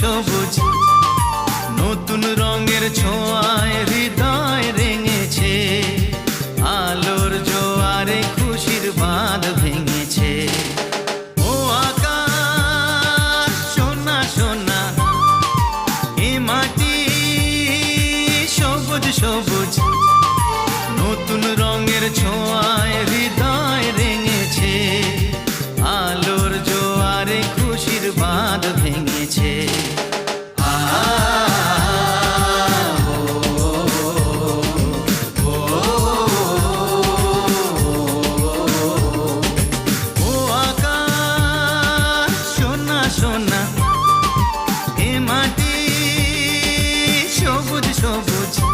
সবুজ নতুন রঙের ছোঁয়ায় হৃদয় রেঙেছে, আলোর জোয়ারে খুশির বাঁধ ভেঙেছে। ও আকাশ সোনা সোনা, এ মাটি সবুজ সবুজ নতুন রঙের ছোঁয়ায়